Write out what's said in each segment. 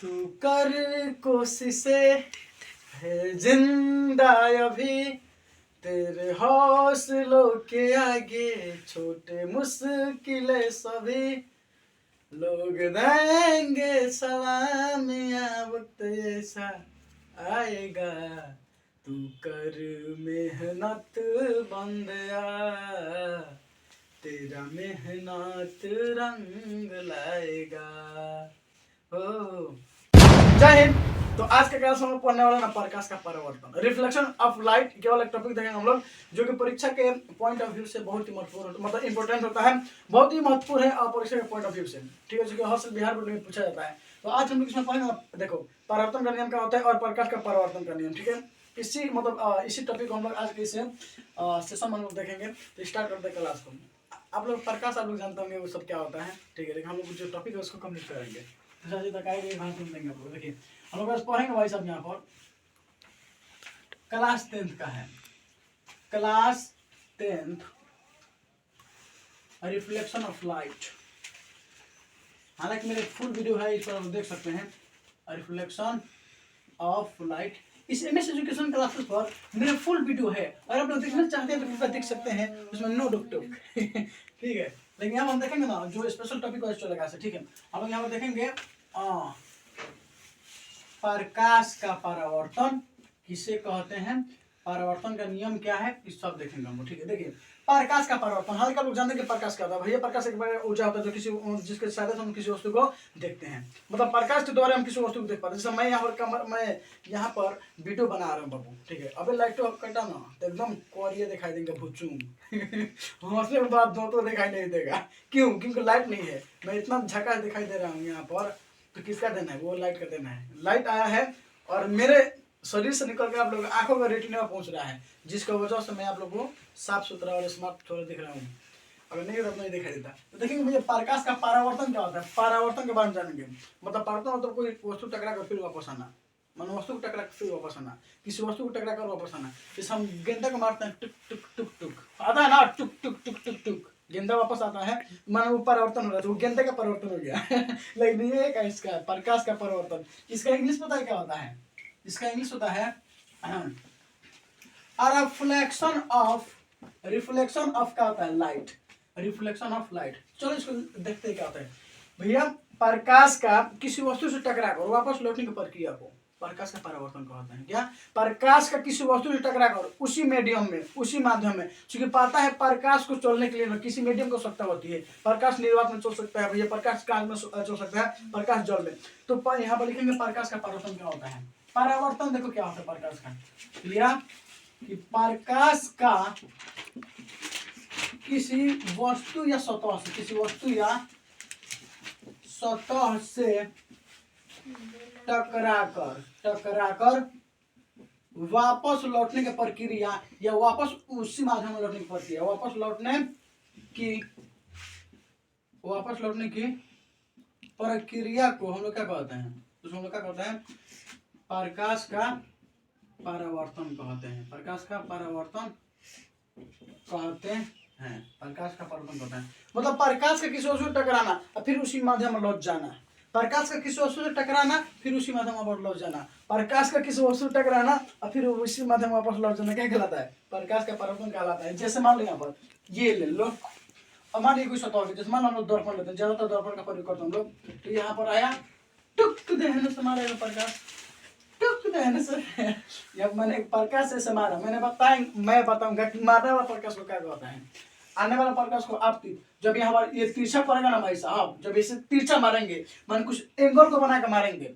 तू कर कोशिशें है जिंदा अभी, तेरे हौसलों के आगे छोटे मुश्किलें सभी, लोग देंगे सलामियाँ वक्त ऐसा आएगा, तू कर मेहनत बंदया, तेरा मेहनत रंग लाएगा। ओ जय हिंद। तो आज का क्लास हम पढ़ने वाला ना प्रकाश का परिवर्तन, रिफ्लेक्शन ऑफ लाइट, केवल एक टॉपिक देखेंगे हम लोग जो कि परीक्षा के पॉइंट ऑफ व्यू से बहुत ही महत्वपूर्ण मतलब इंपॉर्टेंट होता है, बहुत ही महत्वपूर्ण है और परीक्षा के पॉइंट ऑफ व्यू से, ठीक है, जो कि हर साल बिहार बोर्ड में पूछा जाता है। तो आज हम लोग इसमें पढ़ेंगे, देखो परिवर्तन का नियम क्या होता है और प्रकाश का परिवर्तन का नियम, ठीक है। इसी मतलब इसी टॉपिक को हम लोग आज के इसे सेशन में हम लोग देखेंगे। तो स्टार्ट करते हैं क्लास को। आप लोग प्रकाश आप लोग जानते होंगे वो सब क्या होता है, ठीक है, लेकिन हम लोग जो टॉपिक है उसको कंप्लीट करेंगे। तो तक आएंगे भाषण देंगे आप लोग। देखिए हम लोग पढ़ेंगे भाई साहब, यहाँ पर क्लास 10th का है, class 10th reflection of light. हालांकि मेरे फुल वीडियो है, इस पर आप देख सकते हैं, रिफ्लेक्शन ऑफ लाइट। इस एमएस एजुकेशन क्लासेस पर मेरे फुल वीडियो है, और आप लोग देखना चाहते हैं तो कृपया देख सकते हैं, उसमें नो डुक टुक ठीक है। लेकिन यहाँ हम देखेंगे ना जो स्पेशल टॉपिक है चलेगा, ठीक है। हम लोग यहाँ पर देखेंगे प्रकाश का परावर्तन किसे कहते हैं, परावर्तन का नियम क्या है, इस सब देखेंगे हम, ठीक है। देखिए प्रकाश का परावर्तन, हल्का लोग जानते हैं कि प्रकाश क्या होता है। भैया प्रकाश एक बार ऊर्जा होता है जो किसी जिसके सहायता से हम किसी वस्तु को देखते हैं, मतलब प्रकाश के द्वारा हम किसी वस्तु को देख पाते हैं। जैसे मैं यहाँ पर वीडियो बना रहा हूँ बाबू, ठीक है। अबे लाइट तो कटा ना तो एकदम कोरिया दिखाई देंगे भुचूम हौसले में बात दो तो दिखाई नहीं देगा, क्यों? क्योंकि लाइट नहीं है, मैं इतना झकास दिखाई दे रहा हूँ यहाँ पर। तो किसका देना है? वो लाइट का देना है। लाइट आया है और मेरे शरीर से निकल के आप लोग आंखों का रेटिना में पहुंच रहा है, जिसका वजह से मैं आप लोग को साफ सुथरा और स्मार्ट थोड़ा दिख रहा हूँ। अगर नहीं होता तो नहीं दिखाई देता। तो देखेंगे मुझे प्रकाश का परावर्तन क्या होता है, परावर्तन के बारे में जानेंगे। मतलब परावर्तन मतलब कोई वस्तु टकरा कर फिर वापस आना, मन वस्तु को टकरा कर फिर वापस आना, किसी वस्तु को टकरा कर वापस आना। जैसे हम गेंदा को मारते हैं, टुक टुक टुक टुक आता है ना, टुक टुक टुक टुक टुक, गेंदा वापस आता है, मानो वो परिवर्तन हो रहा है, तो वो गेंदे का परिवर्तन हो गया लेकिन ये का इसका प्रकाश का परिवर्तन, इसका इंग्लिश पता है क्या होता है? इसका इंग्लिश होता है रिफ्लेक्शन ऑफ क्या होता है? Light, reflection of light. चलो इसको देखते हैं क्या होता है। भैया प्रकाश का किसी वस्तु से टकरा कर वापस लौटने की प्रक्रिया को प्रकाश का परावर्तन कहते हैं। क्या? प्रकाश का किसी वस्तु से टकरा कर उसी मीडियम में, उसी माध्यम में, क्योंकि पता है प्रकाश को चलने के लिए किसी मीडियम की आवश्यकता होती है। प्रकाश निर्वात में चल सकता है भैया, प्रकाश काल में चल सकता है, प्रकाश जल में। तो यहाँ पर लिखेंगे प्रकाश का परावर्तन क्या होता है। परावर्तन देखो क्या होता है प्रकाश का, क्लियर कि प्रकाश का किसी वस्तु या सतह से, किसी वस्तु या सतह से टकराकर वापस लौटने की प्रक्रिया या वापस उसी माध्यम में लौटने की प्रक्रिया, वापस लौटने की प्रक्रिया को हम लोग क्या कहते हैं? तो हम लोग क्या कहते हैं? प्रकाश का परावर्तन कहते हैं। प्रकाश का परावर्तन कहते हैं, प्रकाश का परावर्तन कहते हैं। मतलब प्रकाश का किसी वस्तु से टकराना और फिर उसी माध्यम में लौट जाना, प्रकाश का किसी वस्तु से टकराना फिर उसी माध्यम में वापस लौट जाना, प्रकाश का किसी वस्तु से टकराना और फिर उसी माध्यम में वापस लौट जाना, क्या कहलाता है? प्रकाश का परावर्तन कहलाता है। जैसे मान लो यहाँ पर ये ले लो, और मान लीजिए कोई सतह, जैसे मान लो हम लोग दर्पण लेते हैं, ज्यादातर दर्पण का प्रयोग करते हैं हम लोग। तो यहाँ पर आया टुक देने से मारेगा प्रकाश, टुक देने से जब मैंने प्रकाश से मारा, मैं बताऊंगा कि मारने वाला प्रकाश को क्या कहता है, आने वाला प्रकाश को आपतित। जब यहाँ पर ये तिरछा पड़ेगा ना भाई साहब, जब इसे तिरछा मारेंगे मान कुछ एंगल को बना के मारेंगे,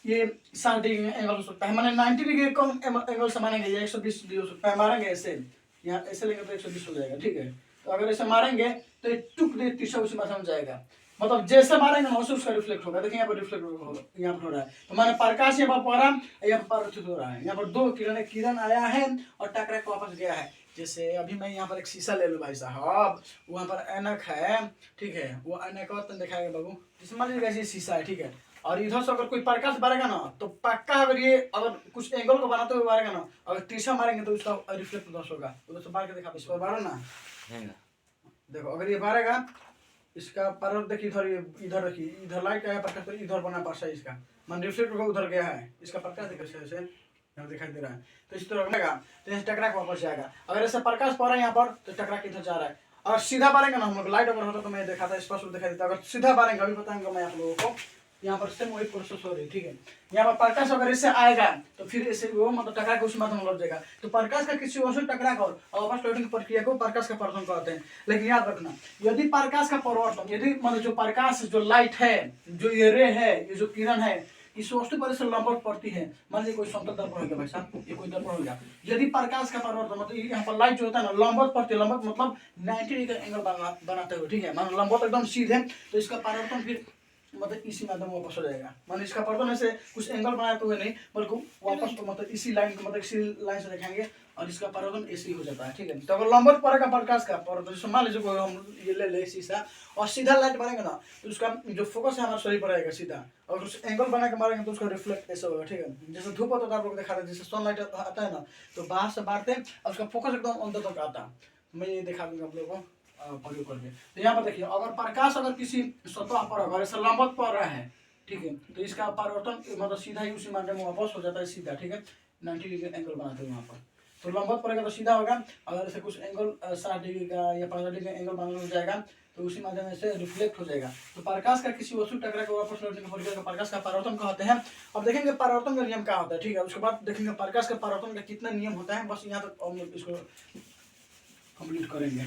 ये 60 डिग्री एंगल हो सकता है, मैंने 90 डिग्री कम एंगल से मारेंगे, ये 120 डिग्री हो सकता है, मारेंगे ऐसे, यहाँ ऐसे लेंगे तो 120 हो जाएगा, ठीक है। तो अगर ऐसे मारेंगे तो टुक दे तिरछा उसी माध्यम जाएगा, मतलब जैसे मारेंगे ना उसका रिफ्लेक्ट होगा। देखिए यहाँ पर रिफ्लेक्ट होगा, यहाँ पर हो रहा है, तो मैंने प्रकाश यहाँ पर पड़ा, यहाँ पर परावर्तित हो रहा है, यहाँ पर दो किरण आया है और टकरा के वापस गया है। जैसे अभी मैं यहाँ पर एक शीशा ले लूँ भाई साहब, वहाँ पर ऐनक है, ठीक है, वो ऐनक दिखाएगा बाबू, जैसे मान लीजिए ये शीशा है, ठीक है, और इधर से अगर कोई प्रकाश मारेगा ना तो पक्का, अगर कुछ एंगल को बनाते हुए मारेगा ना, अगर तिरछा मारेंगे तो उसका रिफ्लेक्ट उधर से होगा, उधर से मार के दिखा, इस पर मारो ना, देखो अगर ये मारेगा इसका पर देखिए इधर, ये इधर रखिए, इधर लाइट आया प्रकाश तो इधर बना पासा है इसका, मान रिफ्लेक्ट होकर उधर गया है, इसका प्रकाश देखिए ऐसे यहाँ दिखाई दे रहा है। तो इस तरह रहेगा तो यहाँ टकरा के वापस जाएगा। अगर ऐसे प्रकाश पड़ रहा है यहाँ पर तो टकरा के इधर जा रहा है। और सीधा मारेंगे ना हम लोग, लाइट अगर होता तो मैं देखा था स्पष्ट दिखाई देता। अगर सीधा मारेंगे अभी बताऊंगा मैं आप लोगों को, यहाँ पर सेम वही प्रोसेस हो रही है, ठीक है। यहाँ पर प्रकाश अगर इससे आएगा तो फिर ऐसे वो मतलब टकरा के उस माध्यम लग जाएगा। तो प्रकाश का किसी वस्तु टकरा कर और वापस लौटने की प्रक्रिया को प्रकाश का परावर्तन कहते हैं। लेकिन याद रखना, यदि प्रकाश का परावर्तन, यदि मतलब जो प्रकाश जो लाइट है, जो ये रे है, ये जो किरण है, इस वस्तु पर से लंबवत पड़ती है। मान लीजिए कोई समतल दर्पण हो गया भाई साहब, ये कोई दर्पण हो गया, यदि प्रकाश का परावर्तन मतलब यहाँ पर लाइट जो होता है ना लंबवत पड़ती है, लंबवत मतलब 90 डिग्री का एंगल बनाते हुए, ठीक है। मान लंबवत एकदम सीधे, तो इसका परावर्तन फिर मतलब इसी माध्यम वापस हो जाएगा। मान इसका परावर्तन ऐसे कुछ एंगल बनाए तो हुए नहीं, बल्कि वापस तो मतलब इसी लाइन को, मतलब इसी लाइन से देखेंगे और इसका परावर्तन ऐसे ही हो जाता है, ठीक है। तो अगर लंबवत पड़ेगा प्रकाश का परावर्तन, जैसे मान लीजिए हम ये ले ले शीशा और सीधा लाइट मारेंगे ना तो उसका जो फोकस है हमारा शरीर पर आएगा सीधा, और उस एंगल बना के मारेंगे तो उसका रिफ्लेक्ट ऐसा होगा, ठीक है। जैसे धूप होता है आप लोग देखा था, जैसे सनलाइट आता है ना तो बाहर से मारते हैं और उसका फोकस एकदम अंदर तक आता है। मैं ये दिखा दूंगा आप लोगों को प्रयोग करके। तो यहाँ पर देखिए, अगर प्रकाश अगर किसी सतह पर अगर ऐसा लंबवत पड़ रहा है, ठीक है, तो इसका परावर्तन मतलब सीधा ही उसी माध्यम में वापस हो जाता है सीधा, ठीक है। 90 डिग्री एंगल बनाते हैं वहाँ पर, तो लंबवत पड़ेगा तो सीधा होगा। अगर ऐसे कुछ एंगल 60 डिग्री का या 50 डिग्री का एंगल बनाना हो जाएगा तो उसी माध्यम से रिफ्लेक्ट हो जाएगा। तो प्रकाश का किसी वस्तु टकरा के वापस लौटने की प्रक्रिया को प्रकाश का परावर्तन कहते हैं। अब देखेंगे परावर्तन का नियम क्या होता है, ठीक है। उसके बाद देखेंगे प्रकाश का परावर्तन का कितना नियम होता है, बस यहाँ तक हम लोग इसको कंप्लीट करेंगे।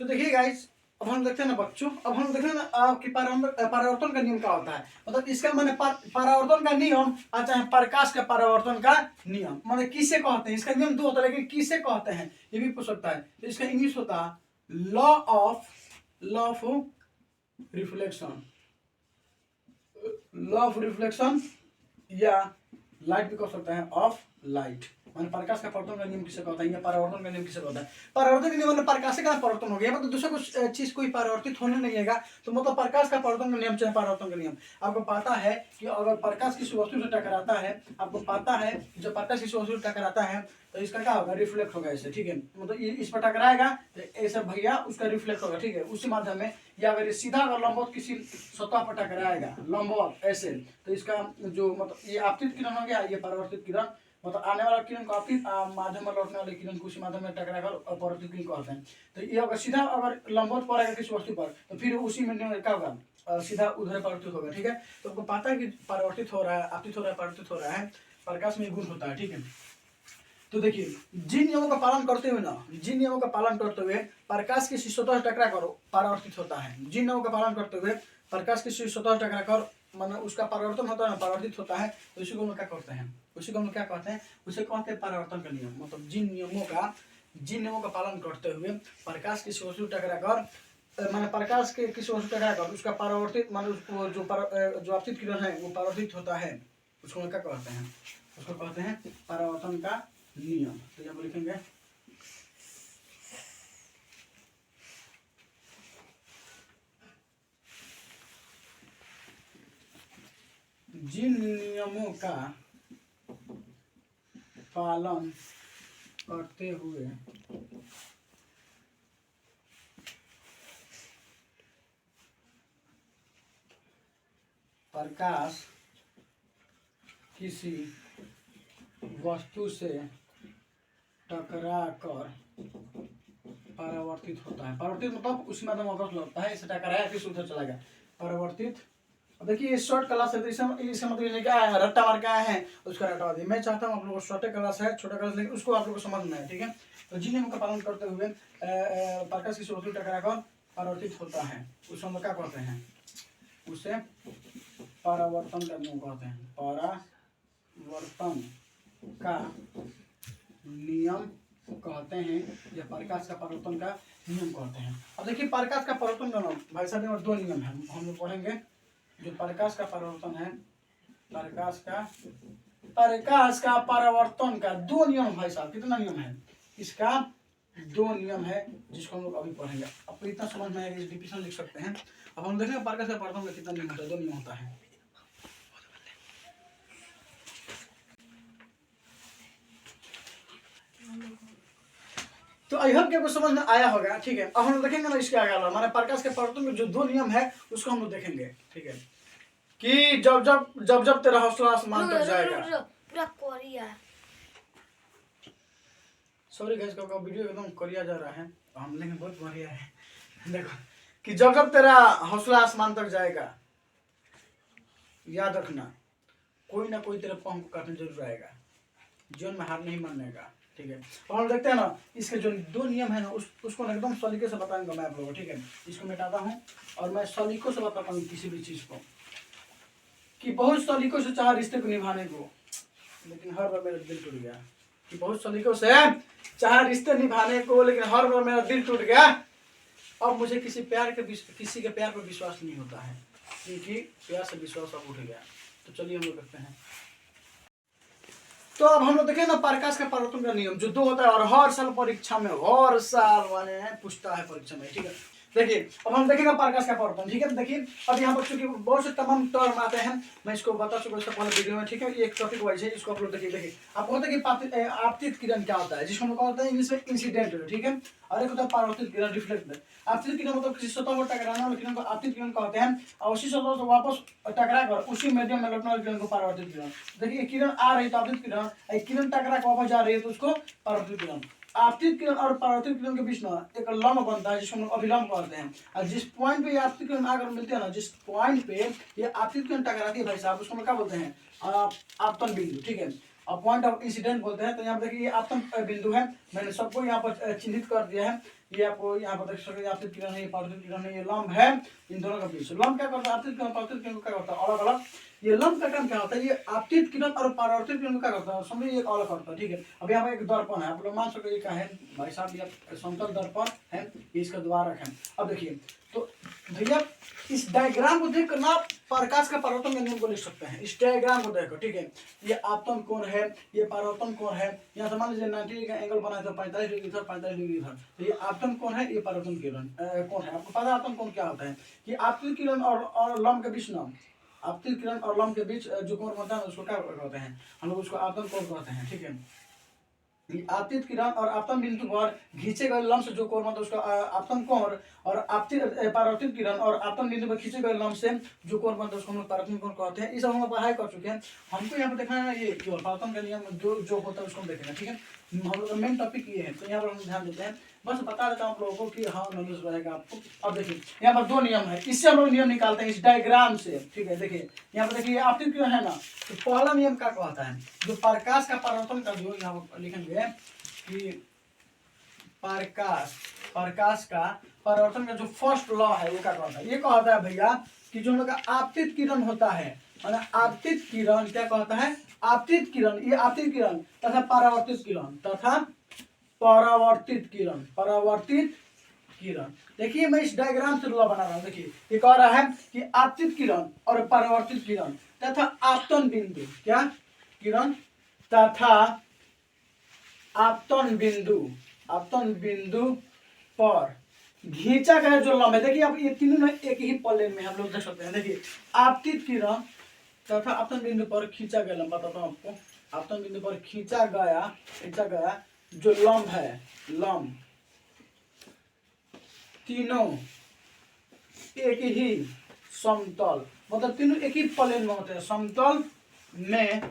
तो देखिए गाइस, अब हम देखते हैं ना बच्चों, अब हम देखते हैं ना कि परावर्तन का नियम क्या होता है। मतलब इसका मैंने परावर्तन का नियम अच्छा है, प्रकाश का परावर्तन का नियम मतलब किसे कहते हैं, इसका नियम दो होता है लेकिन किसे कहते हैं ये भी पूछ सकता है। तो इसका इंग्लिश होता है law of reflection, law of reflection या लाइट भी कह सकता है ऑफ लाइट। माने प्रकाश का परावर्तन का नियम किसे कहता है या परावर्तन का नियम किसे कहता है। परावर्तन का नियम मतलब प्रकाश का परावर्तन हो गया, मतलब दूसरा कुछ चीज कोई परावर्तित होने नहीं है, तो मतलब प्रकाश का परावर्तन का नियम चाहे परावर्तन का नियम। आपको पता है कि अगर प्रकाश किसी वस्तु से टकराता है, आपको पता है जब प्रकाश किसी वस्तु से टकराता है तो इसका क्या होगा, रिफ्लेक्ट होगा ऐसे, ठीक है। मतलब इस पर टकराएगा तो ऐसा भैया उसका रिफ्लेक्ट होगा, ठीक है, उसी माध्यम में। या अगर सीधा अगर लंबवत किसी सतह पर टकराएगा लंबवत ऐसे, तो इसका जो मतलब ये आपतित किरण हो गया, ये परावर्तित किरण मतलब आने वाला किरण को आपतित माध्यम में लौटने वाले किरण को उसी माध्यम में टकराकर परावर्तित किरण कहते हैं। तो ये अगर सीधा अगर लंबवत पड़ेगा किसी वस्तु पर तो फिर उसी में क्या होगा, सीधा उधर परावर्तित होगा, ठीक है। तो आपको पता है कि परावर्तित हो रहा है, आपतित हो रहा है, परावर्तित हो रहा है, प्रकाश में गुण होता है, ठीक है। तो देखिए जिन नियमों का पालन करते हुए ना, जिन नियमों का पालन करते हुए प्रकाश की सतह टकरा कर परावर्तित होता है, जिन नियमों का पालन करते हुए प्रकाश की सतह टकरा कर मतलब उसका परावर्तन होता है, परावर्तित होता है, तो इसी को हम क्या करते हैं, उसी को हम क्या कहते हैं, उसे कहते हैं परावर्तन का नियम। मतलब जिन नियमों का पालन करते हुए प्रकाश की वस्तु टकरा कर माने प्रकाश के किसी वस्तु टकरा कर उसका परावर्तित माने उसको जो आपतित किरण है वो परावर्तित होता है, उसको क्या कहते हैं, उसको कहते हैं परावर्तन का नियम। तो यहाँ पर लिखेंगे जिन नियमों का पालन करते हुए प्रकाश किसी वस्तु से टकरा कर परावर्तित होता है। परावर्तित मतलब उसी माध्यम में वापस लौटता है, इसे टकराया फिर उधर चला गया, परावर्तित। अब देखिए शॉर्ट क्लास है तो इसका मतलब क्या है, रट्टा मार के आए हैं उसका रटवा दिए। मैं चाहता हूँ आप लोगों को शॉर्ट क्लास है, छोटा क्लास, लेकिन उसको आप लोगों को समझना है, ठीक है। तो जिन नियमों का पालन करते हुए प्रकाश की वस्तु टकरा कर परावर्तित होता है उस हम क्या कहते हैं, उसे परावर्तन का नियम कहते हैं, परावर्तन का नियम कहते हैं या प्रकाश का परावर्तन का नियम कहते हैं। अब देखिए प्रकाश का परावर्तन का नियम भाई साहब में दो नियम है, हम लोग पढ़ेंगे। जो प्रकाश का परावर्तन है, प्रकाश का परावर्तन का दो नियम भाई साहब, कितना नियम है इसका, दो नियम है जिसको हम लोग अभी पढ़ेंगे। आपको इतना समझ में आएगा, इस डिफिनेशन लिख सकते हैं। अब हम देखेंगे प्रकाश का परावर्तन का कितना नियम होता है, दो नियम होता है। तो आई होप कि आपको समझ में आया होगा। ठीक है, अब हम लोग देखेंगे ना इसके आगे वाला हमारे प्रकाश के परावर्तन में जो 2 नियम है उसको हम लोग देखेंगे। ठीक है, कि जब तेरा हौसला आसमान तक जाएगा। पूरा कोरिया, सॉरी गाइस, का वीडियो एकदम कोरिया जा रहा है, हम लेकिन बहुत बढ़िया है। देखो कि जब तेरा हौसला आसमान तक जाएगा, याद रखना कोई ना कोई तेरे पाँव को काटने जरूर आएगा, जीवन में हार नहीं मानने का। ठीक है, और हम देखते हैं ना इसके जो 2 नियम है ना उसको ना एकदम सलीके से बताऊंगा मैं आप लोगों को। ठीक है, इसको मिटाता हूँ और मैं सलीकों से बताता हूँ किसी भी चीज को, कि बहुत सलीकों से चाह रिश्ते को निभाने को, लेकिन हर बार मेरा दिल टूट गया। कि बहुत सलीकों से चाह रिश्ते निभाने को, लेकिन हर बार मेरा दिल टूट गया। अब मुझे किसी के प्यार पर विश्वास नहीं होता है, क्योंकि प्यार से विश्वास अब उठ गया। तो चलिए हम लोग करते हैं। तो अब हम लोग देखें ना प्रकाश का परावर्तन का नियम जो 2 होता है और हर साल परीक्षा में, हर साल माने पूछता है परीक्षा में। ठीक है, देखिए अब हम देखेंगे प्रकाश का परावर्तन। ठीक है, देखिए अब यहाँ पर चूंकि बहुत से तमाम टर्म आते हैं, मैं इसको बता चुका इससे पहले वीडियो में। ठीक है, ये एक टॉपिक वाइज है, इसको आप लोग देखिए आपको होता है कि आपतित किरण क्या होता है, जिसको हम कहते हैं इंग्लिश में इंसिडेंट। ठीक है, और एक होता है परावर्तित किरण, रिफ्लेक्ट। आपतित किरण मतलब किसी सतह पर टकराने वाले किरण को आपतित किरण कहते हैं, और उसी सतह से वापस टकरा कर उसी मीडियम में लौटने वाले किरण को परावर्तित किरण। देखिए किरण आ रही तो आपतित किरण, किरण टकरा कर वापस जा रही है तो उसको परावर्तित किरण। आपतित किरण और परावर्तित किरण के बीच ना एक लंब बनता है जिसको हम अभिलंब कहते हैं, और जिस पॉइंट पे ये आपतित किरण आकर मिलते हैं ना, जिस पॉइंट पे ये आपतित किरण टकराती है भाई साहब, उसको हम क्या बोलते हैं, आपतन बिंदु। ठीक है, और पॉइंट ऑफ इंसिडेंट बोलते हैं। तो यहाँ पर देखिए ये आपतन बिंदु है, मैंने सबको यहाँ पर चिन्हित कर दिया है। ये आपको यहाँ पर देख सकते हैं, आपतित किरण है, ये परावर्तित किरण है, ये लंब है इन दोनों के बीच। लंब क्या करता है, आपतित किरण परावर्तित किरण को क्या करता है, अलग अलग। ये लंब का काम क्या होता है, ये आपतित किरण और परावर्तित किरण को क्या करता है, समझिए ये अलग करता है। ठीक है, अब यहाँ पर एक दर्पण है, आप लोग मान सकते हैं क्या है भाई साहब, ये समतल दर्पण है, इसका द्वारक है। अब देखिए तो भैया इस डायग्राम को देखकर ना प्रकाश का परावर्तन के नियम को लिख सकते हैं, इस डायग्राम को देखकर। ठीक है, ये आपतन कोण है, ये परावर्तन कोण है। यहाँ से मान लीजिए 90 डिग्री का एंगल बना है तो 45 डिग्री इधर, 45 डिग्री इधर, तो ये आपतन कोण है, ये परावर्तन किरण कोण है। आपको पता है आपतन कोण क्या होता है, कि आपतित किरण और लंब के बीच ना, आपतित किरण और लंब के बीच जो कोण बनता है उसको क्या कहते हैं, हम लोग उसको आपतन कोण कहते हैं। ठीक है, आपतित किरण और आपतन बिंदु पर खींचे गए लंब से जो कोण बनता है उसका आपतन कोण, और परावर्तित किरण और आपतन बिंदु पर खींचे गए लंब से जो कोण बनता है उसको हम लोग परावर्तन कोण कहते हैं। इस सब हम पढ़ाई कर चुके हैं, हमको यहाँ पे देखना है ये केवल परावर्तन का नियम जो होता है उसको हम देखेंगे। ठीक है, हम लोग का मेन टॉपिक ये है, तो यहाँ पर हम ध्यान देते हैं, बस बता देता हूँ आप लोगों को कि हाँ नॉलेज रहेगा आपको। अब देखिए यहाँ पर 2 नियम है, इससे हम लोग नियम निकालते हैं इस डायग्राम से। ठीक है, देखिए यहाँ पर देखिए आपतित किरण है ना, तो पहला नियम क्या कहता है, जो प्रकाश का परावर्तन का जो यहाँ पर लिखेंगे कि प्रकाश का परावर्तन का जो फर्स्ट लॉ है वो क्या कहता है, ये कहता है भैया कि जो हम लोग का आपतित किरण होता है, मतलब आपतित किरण क्या कहता है, आपतित किरण, ये आपतित किरण तथा परावर्तित किरण, परावर्तित किरण। देखिए मैं इस डायग्राम से लॉ बना रहा हूँ। देखिए ये कह रहा है कि आपतित किरण और परावर्तित किरण तथा आपतन बिंदु, क्या किरण तथा आपतन बिंदु पर खींचा गया जो लंब है, देखिए अब ये तीनों में एक ही प्लेन में हम लोग देख सकते हैं। देखिए आपतित किरण तथा आपतन बिंदु पर खींचा गया लंब, बताता हूँ आपको, आपतन बिंदु पर खींचा गया जो लंब है, लंब तीनों एक ही समतल, मतलब तीनों एक ही प्लेन में होते हैं, समतल में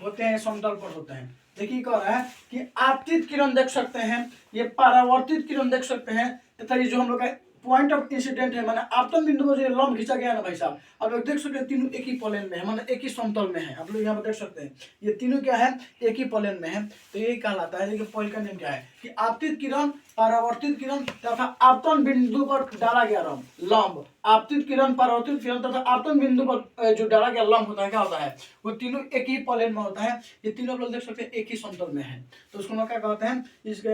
होते हैं, समतल पर होते हैं। देखिए कह रहा है कि आपतित किरण देख सकते हैं, ये परावर्तित किरण देख सकते हैं, तथा ये जो हम लोग का पॉइंट ऑफ इंसिडेंट है, माने आपतन बिंदु पर जो लंब खींचा गया ना भाई साहब, आप लोग देख सकते हैं तीनों एक ही प्लेन में है, माने एक ही समतल में है। आप लोग यहाँ पर देख सकते हैं ये तीनों क्या है, एक ही प्लेन में है। तो यही कहलाता है, देखिए पॉइंट का नियम क्या है कि आपतित किरण, परावर्तित किरण तथा आपतन बिंदु पर डाला गया लंब, आपतित किरण, परावर्तित किरण तथा आपतन बिंदु पर जो डाला गया लंब होता है, क्या होता है, वो तीनों एक ही प्लेन में होता है। ये तीनों लोग देख सकते हैं एक ही समतल में है, तो उसको हम क्या कहते हैं, इसके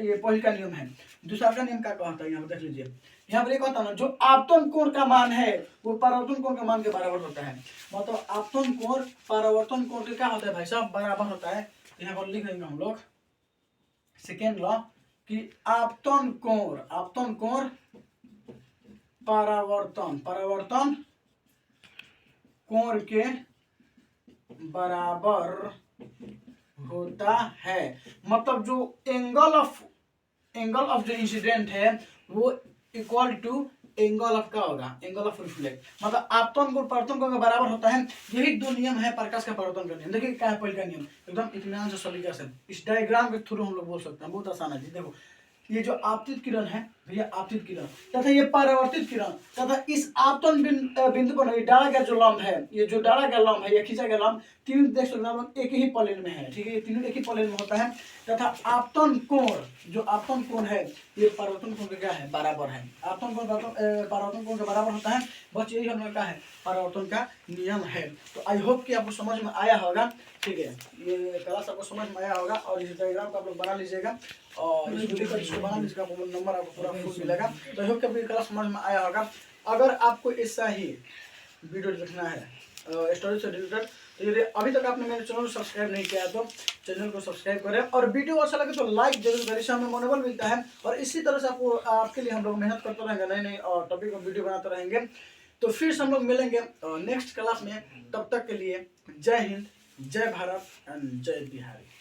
ये पहले का नियम है। दूसरा का नियम क्या कहता है, यहाँ पर देख लीजिए, यहाँ पर एक होता है ना, जो आपतन कोण का मान है वो परावर्तन कोण के मान के बराबर होता है, मतलब आपतन कोण परावर्तन कोण के क्या होता है भाई साहब, बराबर होता है। यहाँ पर लिख देंगे हम लोग सेकेंड लॉ कि आपतन कोण परावर्तन कोण के बराबर होता है। मतलब जो एंगल ऑफ एंगल ऑफ जो इंसिडेंट है वो इक्वल टू एंगल ऑफ क्या होगा, एंगल ऑफ रिफ्लेक्ट। मतलब आपतन कोण परावर्तन कोण के बराबर होता है। यही दो नियम है प्रकाश का परावर्तन का नियम। देखिए क्या है पहले का नियम, एकदम इत्मीनान से सलीका से इस डायग्राम के थ्रू हम लोग बोल सकते हैं, बहुत आसान है जी। देखो ये जो आपतित किरण है भैया, आपतित किरण तथा ये परावर्तित किरण तथा इस आपतन बिंदु पर ये डाला गया जो लंब है, ये जो डाला गया लंब है, ये खींचा गया लंब, तीनों देख सकते हैं एक ही प्लेन में है, ठीक है, ये तीनों एक ही प्लेन में होता है। तथा आपतन कोण, जो आपतन कोण है ये परावर्तन कोण का क्या है, बराबर है। आपतन कोण परावर्तन कोण का बराबर होता है। बस यही हम लोग का है परावर्तन का नियम है। तो आई होप कि आपको समझ में आया होगा, ठीक है, ये क्लास आपको समझ में आया होगा। और इस डायग्राम को आप लोग बना लीजिएगा और इस वीडियो का जिसको बना लीजिएगा आपको नंबर आपको पूरा फुल मिलेगा। तो आई होप कि आपको ये क्लास समझ में आया होगा। अगर आपको ऐसा ही वीडियो देखना है स्टोरी से रिलेटेड, तो यदि अभी तक आपने मेरे चैनल को सब्सक्राइब नहीं किया है तो चैनल को सब्सक्राइब करें और वीडियो अच्छा लगे तो लाइक जरूर करें, इससे हमें मनोबल मिलता है। और इसी तरह से आपको आपके लिए हम लोग मेहनत करते रहेंगे, नए नए टॉपिक और वीडियो बनाते रहेंगे। तो फिर से हम लोग मिलेंगे नेक्स्ट क्लास में। तब तक के लिए जय हिंद, जय भारत एंड जय बिहारी।